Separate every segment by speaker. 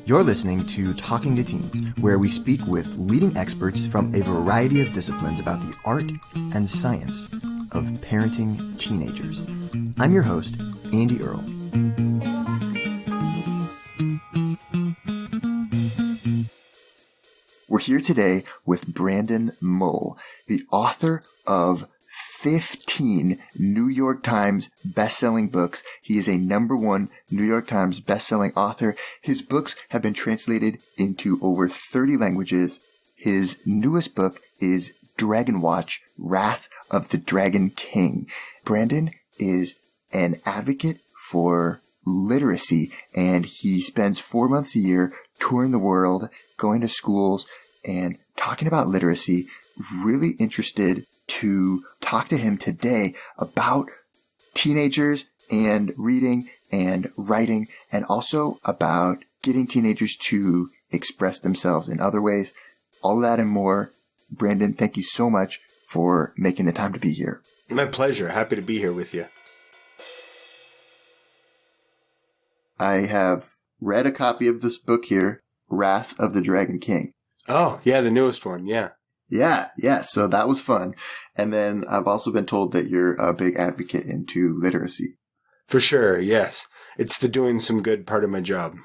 Speaker 1: You're listening to Talking to Teens, where we speak with leading experts from a variety of disciplines about the art and science of parenting teenagers. I'm your host, Andy Earle. We're here today with Brandon Mull, the author of 15 New York Times bestselling books. He is a #1 New York Times bestselling author. His books have been translated into over 30 languages. His newest book is Dragon Watch: Wrath of the Dragon King. Brandon is an advocate for literacy, and he spends 4 months a year touring the world, going to schools, and talking about literacy. Really interested to talk to him today about teenagers and reading and writing, and also about getting teenagers to express themselves in other ways. All that and more. Brandon, thank you so much for making the time to be here.
Speaker 2: My pleasure. Happy to be here with you.
Speaker 1: I have read a copy of this book here, Wrath of the Dragon King.
Speaker 2: Oh, yeah, the newest one, yeah.
Speaker 1: Yeah. So that was fun. And then I've also been told that you're a big advocate into literacy.
Speaker 2: For sure, yes. It's the doing some good part of my job.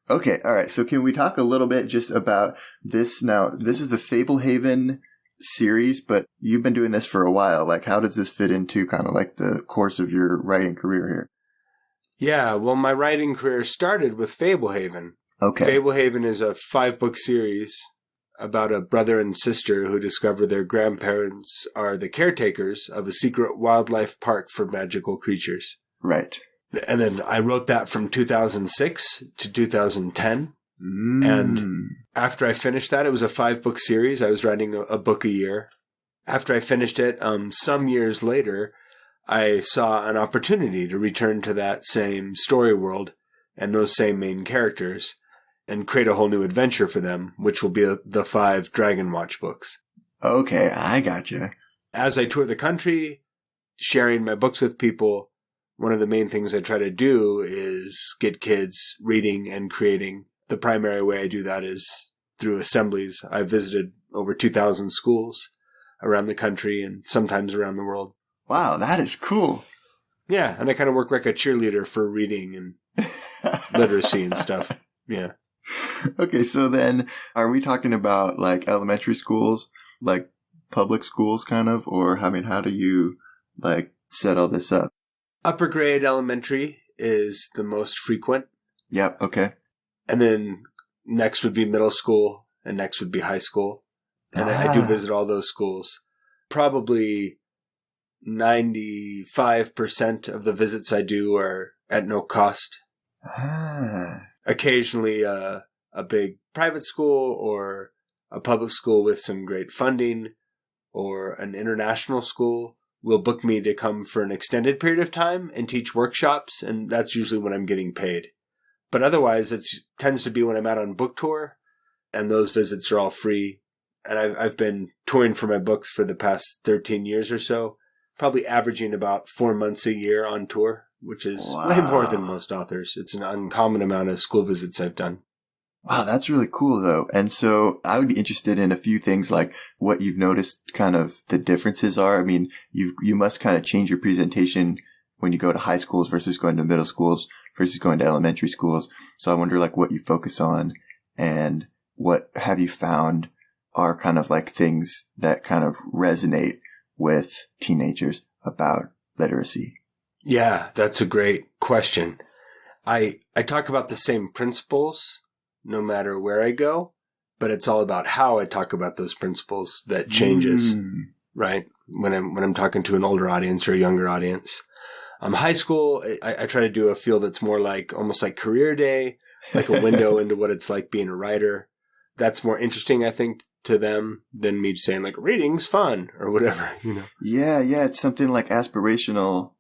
Speaker 1: Okay, all right. So can we talk a little bit just about this now? This is the Fablehaven series, but you've been doing this for a while. Like, how does this fit into kind of like the course of your writing career here?
Speaker 2: Yeah, well, my writing career started with Fablehaven.
Speaker 1: Okay.
Speaker 2: Fablehaven is a 5-book series about a brother and sister who discover their grandparents are the caretakers of a secret wildlife park for magical creatures.
Speaker 1: Right.
Speaker 2: And then I wrote that from 2006 to 2010. And after I finished that, it was a 5-book series. I was writing a book a year. After I finished it, some years later, I saw an opportunity to return to that same story world and those same main characters and create a whole new adventure for them, which will be the 5 Dragon Watch books.
Speaker 1: Okay, I gotcha.
Speaker 2: As I tour the country, sharing my books with people, one of the main things I try to do is get kids reading and creating. The primary way I do that is through assemblies. I've visited over 2,000 schools around the country and sometimes around the world.
Speaker 1: Wow, that is cool.
Speaker 2: Yeah, and I kind of work like a cheerleader for reading and literacy and stuff. Yeah.
Speaker 1: Okay, so then are we talking about like elementary schools, like public schools kind of, or I mean, how do you like set all this up?
Speaker 2: Upper grade elementary is the most frequent.
Speaker 1: Yep, okay.
Speaker 2: And then next would be middle school, and next would be high school. And I do visit all those schools. Probably 95% of the visits I do are at no cost. Occasionally a big private school or a public school with some great funding or an international school will book me to come for an extended period of time and teach workshops, and that's usually when I'm getting paid. But otherwise, it tends to be when I'm out on book tour, and those visits are all free. And I've been touring for my books for the past 13 years or so, probably averaging about 4 months a year on tour, which is way more than most authors. It's an uncommon amount of school visits I've done.
Speaker 1: Wow, that's really cool though. And so I would be interested in a few things, like what you've noticed kind of the differences are. I mean, you must kind of change your presentation when you go to high schools versus going to middle schools versus going to elementary schools. So I wonder like what you focus on and what have you found are kind of like things that kind of resonate with teenagers about literacy.
Speaker 2: Yeah, that's a great question. I talk about the same principles no matter where I go, but it's all about how I talk about those principles that changes, right? When I'm talking to an older audience or a younger audience. High school, I try to do a feel that's more like almost like career day, like a window into what it's like being a writer. That's more interesting, I think, to them than me saying like reading's fun or whatever, you know?
Speaker 1: Yeah. It's something like aspirational.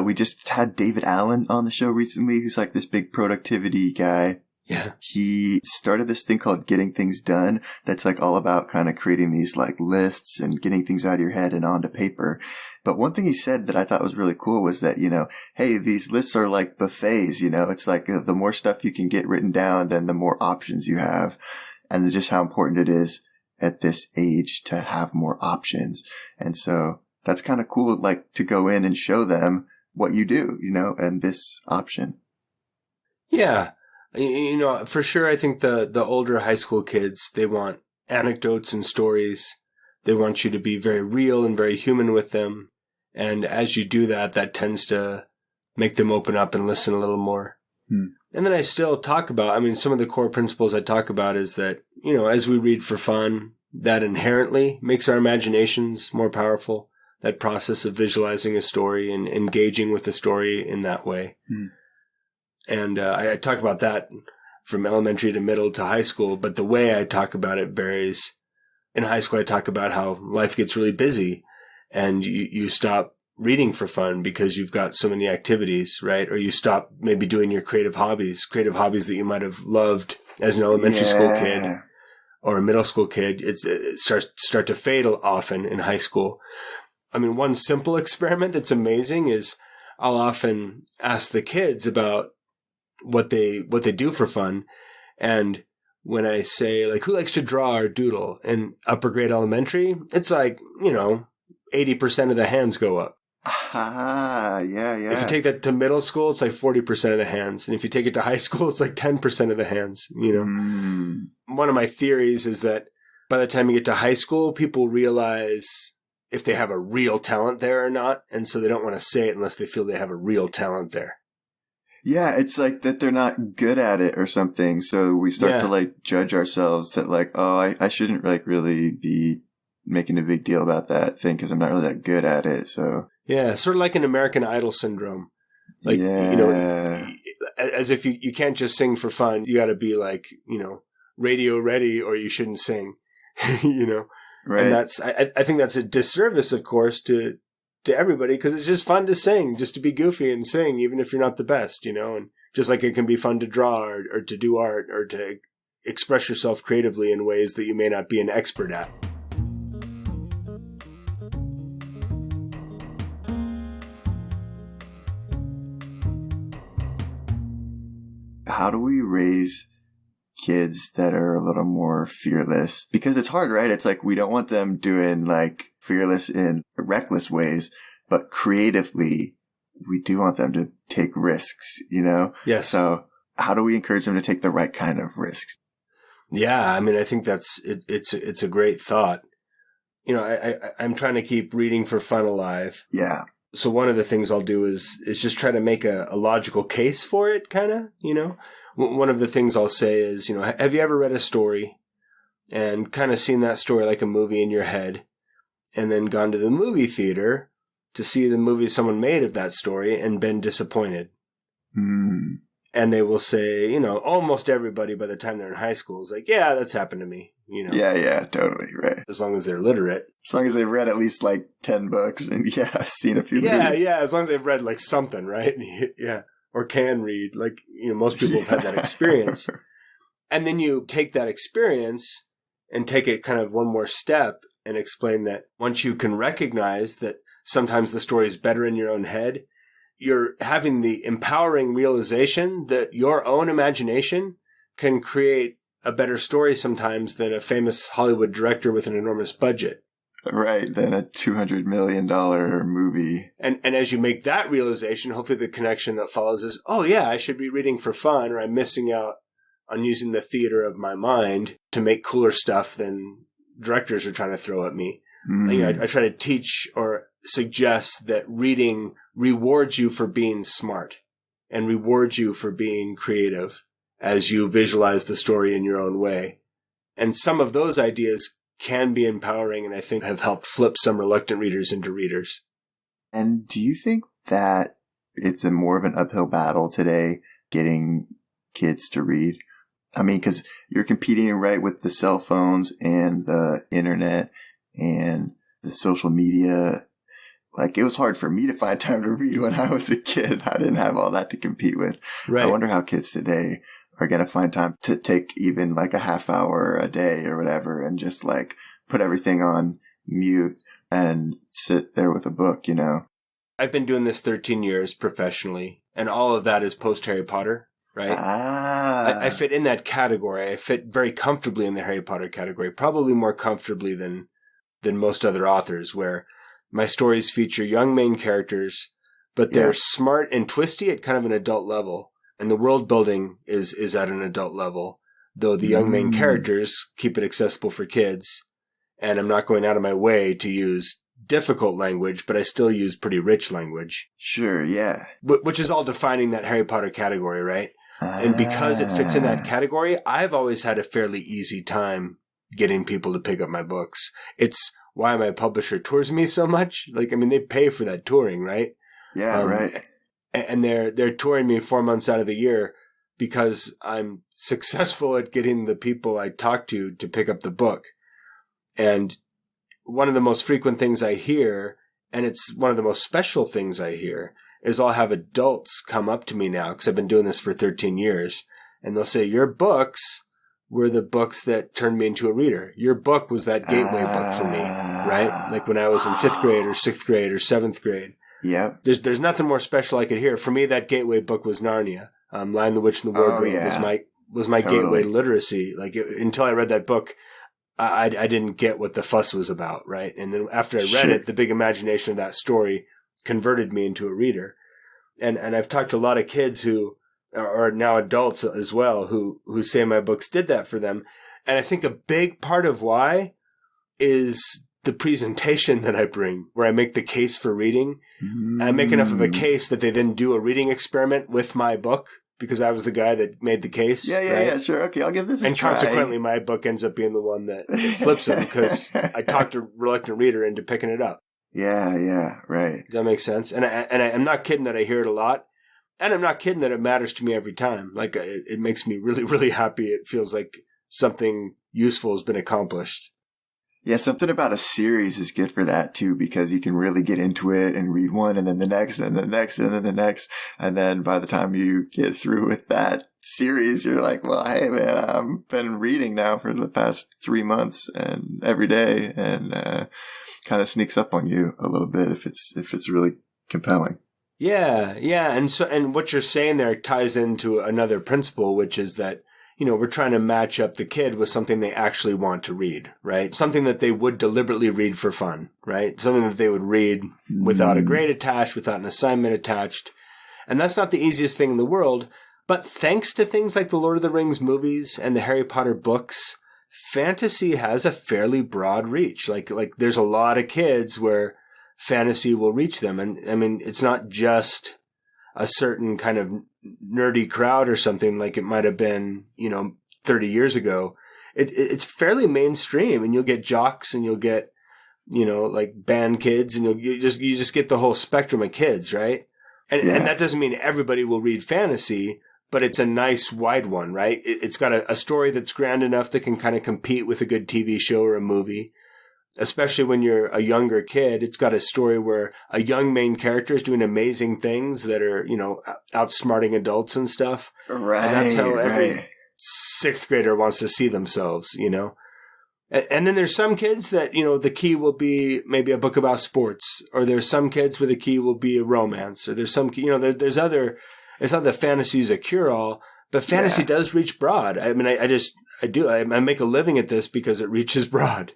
Speaker 1: We just had David Allen on the show recently, who's like this big productivity guy.
Speaker 2: Yeah.
Speaker 1: He started this thing called Getting Things Done that's like all about kind of creating these like lists and getting things out of your head and onto paper. But one thing he said that I thought was really cool was that, hey, these lists are like buffets, it's like the more stuff you can get written down, then the more options you have. And just how important it is at this age to have more options. And so that's kind of cool, like to go in and show them what you do, and this option.
Speaker 2: Yeah. For sure, I think the older high school kids, they want anecdotes and stories. They want you to be very real and very human with them. And as you do that, that tends to make them open up and listen a little more. And then I still talk about, some of the core principles I talk about is that, as we read for fun, that inherently makes our imaginations more powerful. That process of visualizing a story and engaging with the story in that way. And I talk about that from elementary to middle to high school, but the way I talk about it varies. In high school, I talk about how life gets really busy and you stop reading for fun because you've got so many activities, right? Or you stop maybe doing your creative hobbies that you might have loved as an elementary school kid or a middle school kid. It start to fade often in high school. One simple experiment that's amazing is I'll often ask the kids about what they do for fun. And when I say, like, who likes to draw or doodle in upper grade elementary, it's like, 80% of the hands go up.
Speaker 1: Yeah.
Speaker 2: If you take that to middle school, it's like 40% of the hands. And if you take it to high school, it's like 10% of the hands, One of my theories is that by the time you get to high school, people realize if they have a real talent there or not. And so they don't want to say it unless they feel they have a real talent there.
Speaker 1: Yeah, it's like that they're not good at it or something. So we start to like judge ourselves that like, oh, I shouldn't like really be making a big deal about that thing because I'm not really that good at it. So
Speaker 2: yeah, sort of like an American Idol syndrome. Like, as if you can't just sing for fun. You got to be like, radio ready or you shouldn't sing, Right. And I think that's a disservice, of course, to everybody because it's just fun to sing, just to be goofy and sing, even if you're not the best, and just like it can be fun to draw or to do art or to express yourself creatively in ways that you may not be an expert at.
Speaker 1: How do we raise kids that are a little more fearless? Because it's hard, right? It's like we don't want them doing like fearless in reckless ways, but creatively, we do want them to take risks,
Speaker 2: Yes.
Speaker 1: So how do we encourage them to take the right kind of risks?
Speaker 2: Yeah, I think that's it's a great thought. I'm trying to keep reading for fun alive.
Speaker 1: Yeah.
Speaker 2: So one of the things I'll do is just try to make a logical case for it, kind of, One of the things I'll say is, have you ever read a story and kind of seen that story like a movie in your head and then gone to the movie theater to see the movie someone made of that story and been disappointed? And they will say, almost everybody by the time they're in high school is like, yeah, that's happened to me,
Speaker 1: Yeah, totally, right.
Speaker 2: As long as they're literate.
Speaker 1: As long as they've read at least like 10 books and seen a few movies.
Speaker 2: Yeah, as long as they've read like something, right? Yeah. Or can read, like, most people have had that experience. And then you take that experience and take it kind of one more step and explain that once you can recognize that sometimes the story is better in your own head, you're having the empowering realization that your own imagination can create a better story sometimes than a famous Hollywood director with an enormous budget.
Speaker 1: Right, than a $200 million movie.
Speaker 2: And as you make that realization, hopefully the connection that follows is, oh yeah, I should be reading for fun, or I'm missing out on using the theater of my mind to make cooler stuff than directors are trying to throw at me. I try to teach or suggest that reading rewards you for being smart and rewards you for being creative as you visualize the story in your own way. And some of those ideas can be empowering and I think have helped flip some reluctant readers into readers.
Speaker 1: And do you think that it's more of an uphill battle today getting kids to read? Because you're competing, right, with the cell phones and the internet and the social media. Like, it was hard for me to find time to read when I was a kid. I didn't have all that to compete with. Right. I wonder how kids today are going to find time to take even like a half hour a day or whatever and just like put everything on mute and sit there with a book, you know?
Speaker 2: I've been doing this 13 years professionally, and all of that is post Harry Potter, right? I fit in that category. I fit very comfortably in the Harry Potter category, probably more comfortably than most other authors, where my stories feature young main characters, but they're smart and twisty at kind of an adult level. And the world building is at an adult level, though the young main characters keep it accessible for kids. And I'm not going out of my way to use difficult language, but I still use pretty rich language.
Speaker 1: Sure, yeah.
Speaker 2: Which is all defining that Harry Potter category, right? And because it fits in that category, I've always had a fairly easy time getting people to pick up my books. It's why my publisher tours me so much. Like, I mean, they pay for that touring, right?
Speaker 1: Yeah, right.
Speaker 2: And they're touring me 4 months out of the year because I'm successful at getting the people I talk to pick up the book. And one of the most frequent things I hear, and it's one of the most special things I hear, is I'll have adults come up to me now, because I've been doing this for 13 years, and they'll say, your books were the books that turned me into a reader. Your book was that gateway book for me, right? Like when I was in 5th grade or 6th grade or 7th grade.
Speaker 1: Yep.
Speaker 2: There's nothing more special I could hear. For me, that gateway book was Narnia. Lion, the Witch, and the Wardrobe was my gateway to literacy. Like until I read that book, I didn't get what the fuss was about, right? And then after I read it, the big imagination of that story converted me into a reader. And I've talked to a lot of kids who are now adults as well who say my books did that for them. And I think a big part of why is the presentation that I bring, where I make the case for reading. I make enough of a case that they then do a reading experiment with my book, because I was the guy that made the case.
Speaker 1: Yeah, sure. Okay, I'll give this a try.
Speaker 2: And consequently, my book ends up being the one that flips it, because I talked a reluctant reader into picking it up.
Speaker 1: Yeah, right.
Speaker 2: Does that make sense? And I'm not kidding that I hear it a lot. And I'm not kidding that it matters to me every time. Like, it makes me really, really happy. It feels like something useful has been accomplished.
Speaker 1: Yeah, something about a series is good for that too, because you can really get into it and read one and then the next and the next and then the next. And then by the time you get through with that series, you're like, well, hey man, I've been reading now for the past 3 months and every day, and kind of sneaks up on you a little bit if it's really compelling.
Speaker 2: Yeah. And what you're saying there ties into another principle, which is that, we're trying to match up the kid with something they actually want to read, right? Something that they would deliberately read for fun, right? Something that they would read without a grade attached, without an assignment attached. And that's not the easiest thing in the world. But thanks to things like the Lord of the Rings movies and the Harry Potter books, fantasy has a fairly broad reach. Like there's a lot of kids where fantasy will reach them. And I mean, it's not just a certain kind of nerdy crowd or something like it might have been, 30 years ago. It's fairly mainstream, and you'll get jocks and you'll get, like band kids, and you just get the whole spectrum of kids, right? And that doesn't mean everybody will read fantasy, but it's a nice wide one, right? It's got a story that's grand enough that can kind of compete with a good TV show or a movie. Especially when you're a younger kid, it's got a story where a young main character is doing amazing things that are, outsmarting adults and stuff.
Speaker 1: Right.
Speaker 2: And that's how every 6th grader wants to see themselves, And then there's some kids that, the key will be maybe a book about sports, or there's some kids where the key will be a romance, or there's some, there's other, it's not that fantasy is a cure-all, but fantasy does reach broad. I mean, I make a living at this because it reaches broad,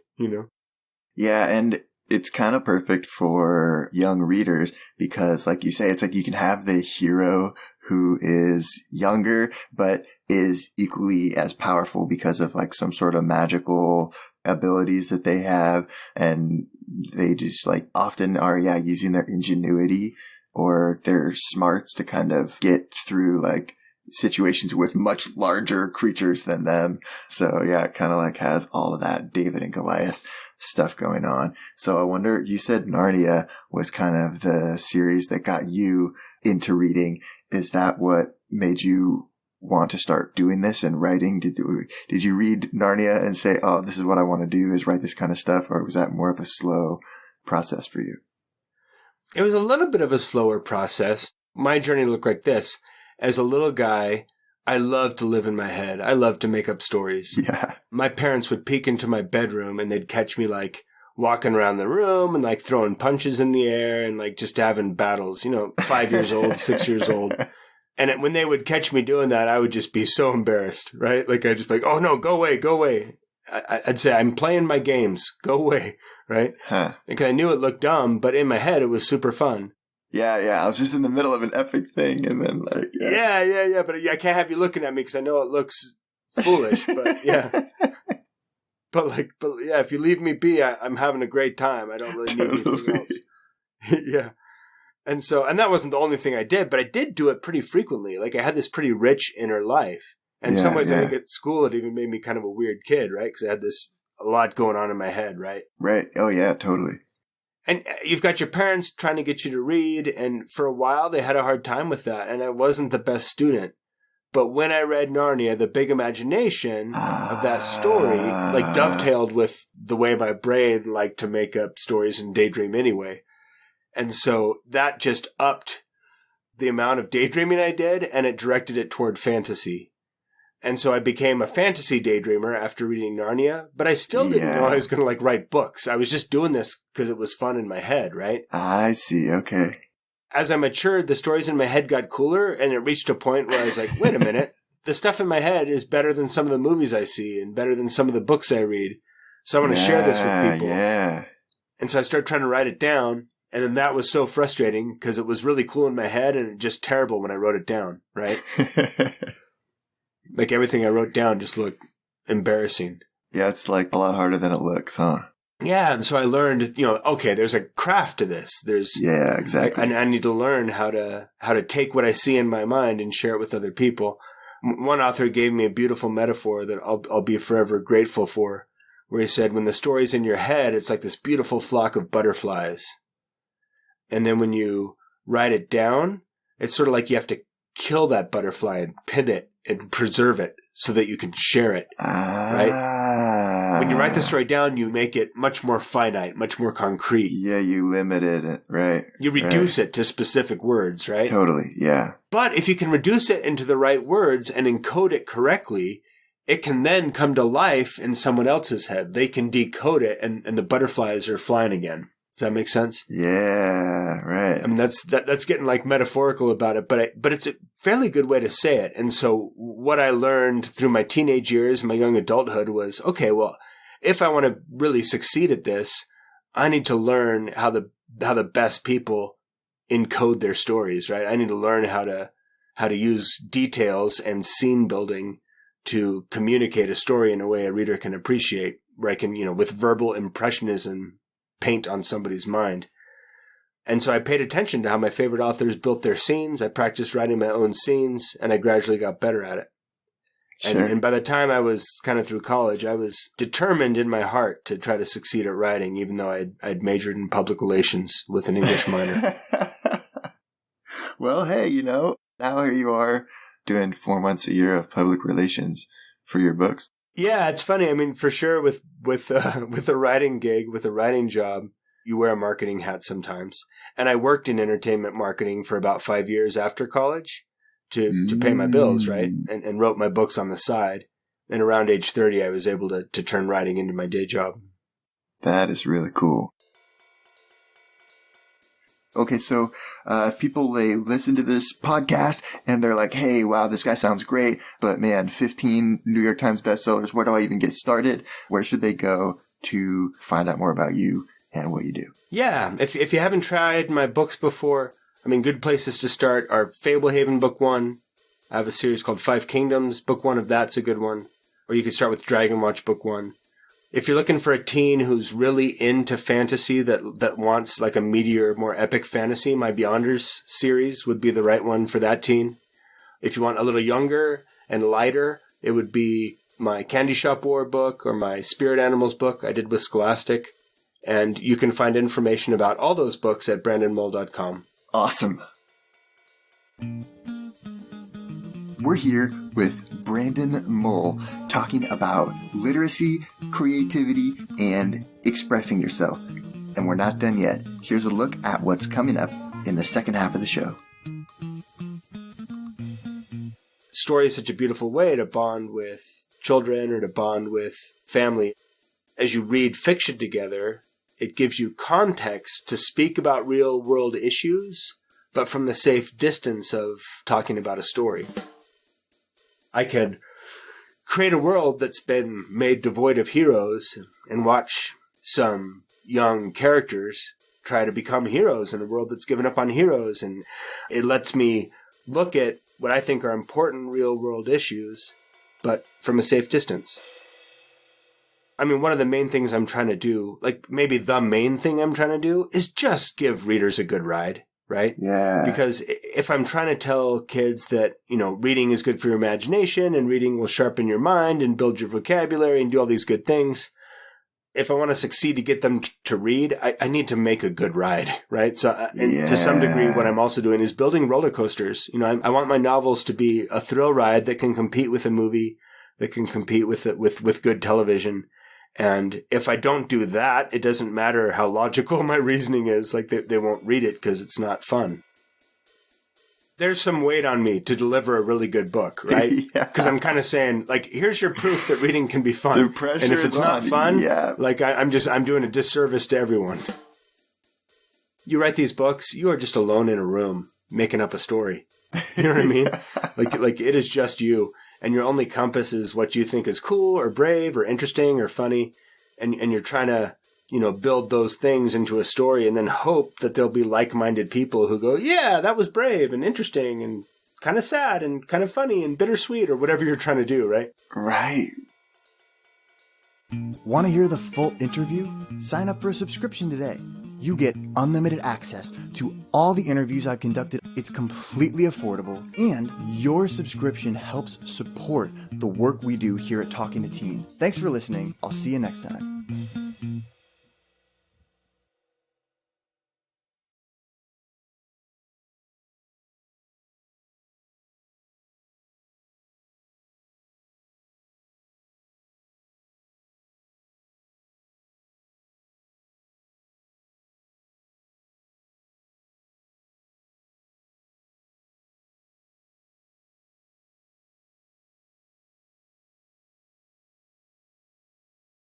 Speaker 1: Yeah, and it's kind of perfect for young readers because, like you say, it's like you can have the hero who is younger but is equally as powerful because of like some sort of magical abilities that they have, and they just like often are using their ingenuity or their smarts to kind of get through like situations with much larger creatures than them. So yeah, it kind of like has all of that David and Goliath stuff going on. So I wonder, you said Narnia was kind of the series that got you into reading. Is that what made you want to start doing this and writing? Did you read Narnia and say, oh, this is what I want to do, is write this kind of stuff? Or was that more of a slow process for you?
Speaker 2: It was a little bit of a slower process. My journey looked like this. As a little guy, I love to live in my head. I love to make up stories.
Speaker 1: Yeah.
Speaker 2: My parents would peek into my bedroom and they'd catch me like walking around the room and like throwing punches in the air and like just having battles, 5 years old, 6 years old. And when they would catch me doing that, I would just be so embarrassed, right? Like I'd just be like, oh no, go away, go away. I'd say, I'm playing my games, go away, right?
Speaker 1: Huh.
Speaker 2: Because I knew it looked dumb, but in my head, it was super fun.
Speaker 1: Yeah. I was just in the middle of an epic thing and then like...
Speaker 2: Yeah. But I can't have you looking at me because I know it looks foolish, but yeah. But yeah, if you leave me be, I'm having a great time. I don't really need anything else. Yeah. And that wasn't the only thing I did, but I did do it pretty frequently. Like I had this pretty rich inner life. And in some ways, I think at school, it even made me kind of a weird kid, right? Because I had a lot going on in my head, right?
Speaker 1: Right. Oh, yeah, totally.
Speaker 2: And you've got your parents trying to get you to read. And for a while, they had a hard time with that. And I wasn't the best student. But when I read Narnia, the big imagination of that story, like dovetailed with the way my brain liked to make up stories and daydream anyway. And so that just upped the amount of daydreaming I did, and it directed it toward fantasy. And so I became a fantasy daydreamer after reading Narnia, but I still didn't know I was going to write books. I was just doing this because it was fun in my head, right?
Speaker 1: I see. Okay.
Speaker 2: As I matured, the stories in my head got cooler, and it reached a point where I was like, wait a minute, the stuff in my head is better than some of the movies I see and better than some of the books I read. So I want to share this with people. Yeah. And so I started trying to write it down, and then that was so frustrating because it was really cool in my head and just terrible when I wrote it down, right? Like everything I wrote down just looked embarrassing.
Speaker 1: Yeah, it's like a lot harder than it looks, huh?
Speaker 2: Yeah, and so I learned, okay, there's a craft to this.
Speaker 1: Yeah, exactly.
Speaker 2: I need to learn how to take what I see in my mind and share it with other people. One author gave me a beautiful metaphor that I'll be forever grateful for, where he said, when the story's in your head, it's like this beautiful flock of butterflies. And then when you write it down, it's sort of like you have to kill that butterfly and pin it and preserve it so that you can share it, right? When you write the story down, you make it much more finite, much more concrete.
Speaker 1: Yeah, you limited it, right?
Speaker 2: You reduce it to specific words, right?
Speaker 1: Totally, yeah.
Speaker 2: But if you can reduce it into the right words and encode it correctly, it can then come to life in someone else's head. They can decode it and the butterflies are flying again. Does that make sense?
Speaker 1: Yeah, right.
Speaker 2: I mean, that's getting metaphorical about it, but it's a fairly good way to say it. And so what I learned through my teenage years, my young adulthood was, okay, well, if I want to really succeed at this, I need to learn how the best people encode their stories, right? I need to learn how to use details and scene building to communicate a story in a way a reader can appreciate, where I can, with verbal impressionism, paint on somebody's mind. And so I paid attention to how my favorite authors built their scenes. I practiced writing my own scenes, and I gradually got better at it. Sure. And by the time I was kind of through college, I was determined in my heart to try to succeed at writing, even though I'd majored in public relations with an English minor.
Speaker 1: Well, hey, now here you are doing 4 months a year of public relations for your books.
Speaker 2: Yeah, it's funny. I mean, for sure, with a writing gig, with a writing job, you wear a marketing hat sometimes. And I worked in entertainment marketing for about 5 years after college to pay my bills, right? And wrote my books on the side. And around age 30, I was able to turn writing into my day job.
Speaker 1: That is really cool. Okay, so if people, they listen to this podcast and they're like, hey, wow, this guy sounds great, but man, 15 New York Times bestsellers, where do I even get started? Where should they go to find out more about you and what you do?
Speaker 2: Yeah, if you haven't tried my books before, I mean, good places to start are Fablehaven Book 1. I have a series called 5 Kingdoms. Book 1 of that's a good one. Or you could start with Dragon Watch Book 1. If you're looking for a teen who's really into fantasy that wants like a meatier, more epic fantasy, my Beyonders series would be the right one for that teen. If you want a little younger and lighter, it would be my Candy Shop War book or my Spirit Animals book I did with Scholastic. And you can find information about all those books at brandonmull.com.
Speaker 1: Awesome. We're here with Brandon Mull talking about literacy, creativity, and expressing yourself. And we're not done yet. Here's a look at what's coming up in the second half of the show.
Speaker 2: story is such a beautiful way to bond with children or to bond with family. As you read fiction together, it gives you context to speak about real world issues, but from the safe distance of talking about a story. I could create a world that's been made devoid of heroes and watch some young characters try to become heroes in a world that's given up on heroes. And it lets me look at what I think are important real world issues, but from a safe distance. I mean, one of the main things I'm trying to do, like maybe the main thing I'm trying to do, is just give readers a good ride, right?
Speaker 1: Yeah.
Speaker 2: Because if I'm trying to tell kids that, reading is good for your imagination and reading will sharpen your mind and build your vocabulary and do all these good things, if I want to succeed to get them to read, I need to make a good ride, right? So to some degree, what I'm also doing is building roller coasters. I want my novels to be a thrill ride that can compete with a movie, that can compete with good television. And if I don't do that, it doesn't matter how logical my reasoning is. Like they won't read it because it's not fun. There's some weight on me to deliver a really good book, right? Because I'm kind of saying, like, here's your proof that reading can be fun.
Speaker 1: The pressure
Speaker 2: and if it's
Speaker 1: is
Speaker 2: not
Speaker 1: on.
Speaker 2: fun,
Speaker 1: Yeah.
Speaker 2: like I'm doing a disservice to everyone. You write these books, you are just alone in a room making up a story. You know what I mean? Like it is just you. And your only compass is what you think is cool or brave or interesting or funny. And you're trying to, build those things into a story and then hope that there'll be like-minded people who go, yeah, that was brave and interesting and kind of sad and kind of funny and bittersweet or whatever you're trying to do, right?
Speaker 1: Right.
Speaker 3: Want to hear the full interview? Sign up for a subscription today. You get unlimited access to all the interviews I've conducted. It's completely affordable, and your subscription helps support the work we do here at Talking to Teens. Thanks for listening. I'll see you next time.